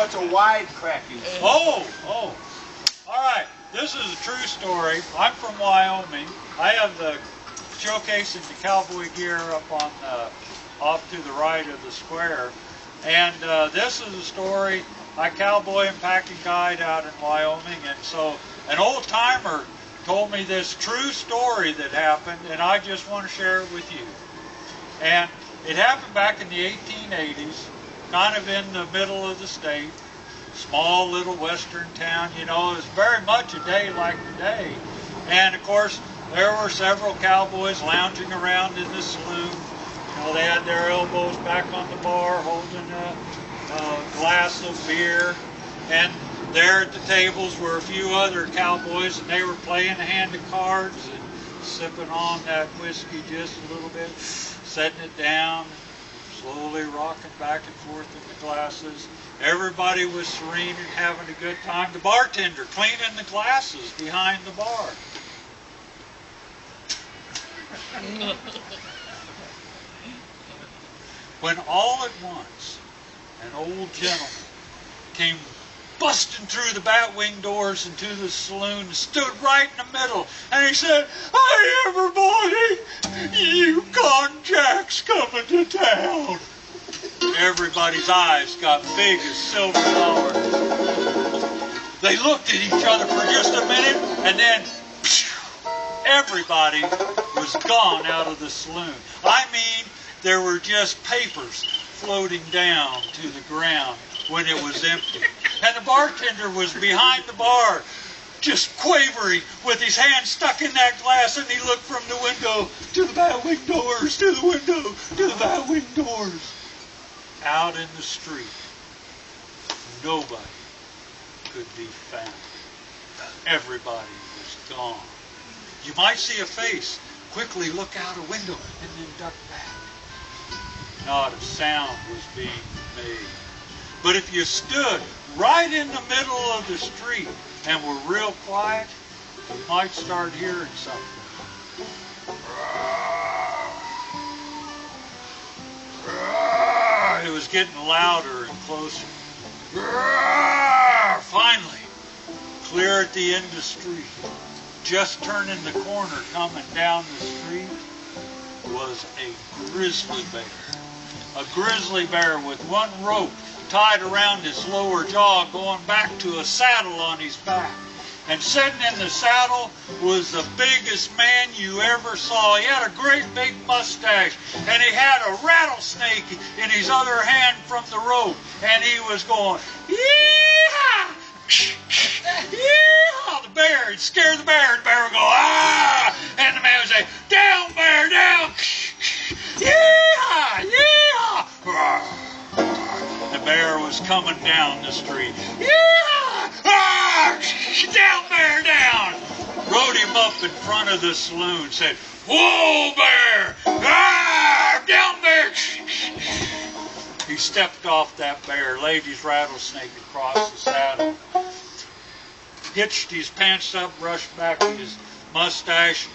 it's a wide cracking. Oh. All right. This is a true story. I'm from Wyoming. I have the showcasing the cowboy gear up on off to the right of the square. And this is a story. I cowboy and packing guide out in Wyoming, and so an old timer told me this true story that happened, and I just want to share it with you. And it happened back in the 1880s, kind of in the middle of the state, small little western town. You know, it was very much a day like today. And of course, there were several cowboys lounging around in the saloon. You know, they had their elbows back on the bar, holding a glass of beer, and there at the tables were a few other cowboys, and they were playing a hand of cards and sipping on that whiskey just a little bit, setting it down, slowly rocking back and forth in the glasses. Everybody was serene and having a good time. The bartender cleaning the glasses behind the bar. When all at once, an old gentleman came busting through the batwing doors into the saloon and stood right in the middle, and he said, "Hi, everybody, Yukon Jack's coming to town." Everybody's eyes got big as silver dollars. They looked at each other for just a minute, and then everybody was gone out of the saloon. I mean, there were just papers floating down to the ground when it was empty. And the bartender was behind the bar, just quavering with his hand stuck in that glass, and he looked from the window to the batwing doors, to the window, to the batwing doors. Out in the street, nobody could be found. Everybody was gone. You might see a face quickly look out a window and then duck back. Not a sound was being made. But if you stood right in the middle of the street and were real quiet, you might start hearing something. It was getting louder and closer. Finally, clear at the end of the street, just turning the corner coming down the street, was a grizzly bear. A grizzly bear with one rope tied around his lower jaw going back to a saddle on his back. And sitting in the saddle was the biggest man you ever saw. He had a great big mustache, and he had a rattlesnake in his other hand from the rope. And he was going, "Yee-haw! Yee-haw!" The bear, it scared the bear. The bear would go, "Ah!" And the man would say, "Down, bear, down! Yee-haw! Yee-haw!" The bear was coming down the street. "Yee-haw! Ah! Down, bear, down!" Rode him up in front of the saloon, said, "Whoa, bear! Ah! Down, bear!" He stepped off that bear, laid his rattlesnake across the saddle, hitched his pants up, brushed back his mustache,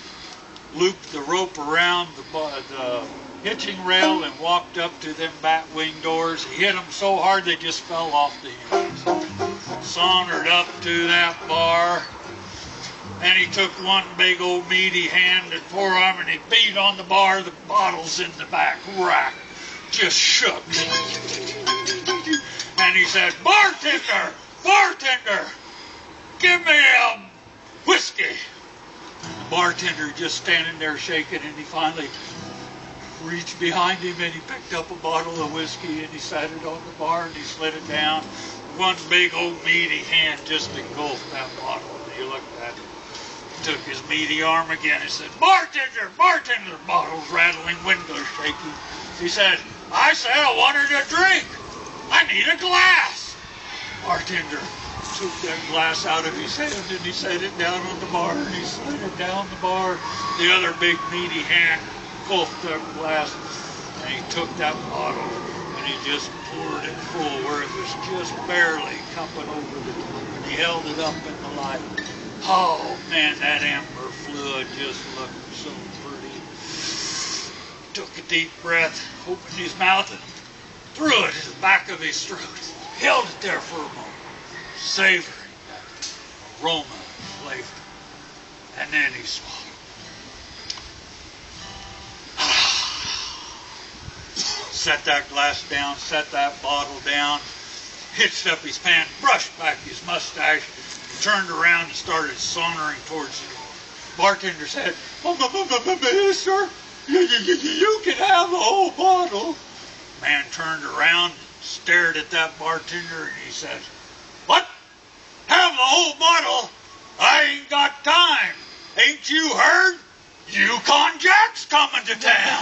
looped the rope around the hitching rail, and walked up to them batwing doors. He hit them so hard they just fell off the hinges. Sauntered up to that bar, and he took one big old meaty hand and forearm, and he beat on the bar. The bottles in the back rack just shook. And he said, "Bartender, bartender, give me whiskey." The bartender just standing there shaking, and he finally reached behind him and he picked up a bottle of whiskey and he sat it on the bar and he slid it down. One big old meaty hand just engulfed that bottle. And he looked at it, took his meaty arm again and said, "Bartender, bartender," bottles rattling, windows shaking. He said, I said I wanted a drink. I need a glass." Bartender took that glass out of his hand and he set it down on the bar and he slid it down the bar. The other big meaty hand gulped that glass, and he took that bottle and he just poured it full where it was just barely cupping over the top, and he held it up in the light. Oh man, that amber fluid just looked so pretty. Took a deep breath, opened his mouth and threw it in the back of his throat. held it there for a moment, savoring that aroma and flavor. And then he swallowed. Set that glass down, set that bottle down, hitched up his pants, brushed back his mustache, turned around and started sauntering towards the door. Bartender said, "Mister, you can have the whole bottle." Man turned around, stared at that bartender, and he says, "What? Have the whole bottle? I ain't got time. Ain't you heard? Yukon Jack's coming to town."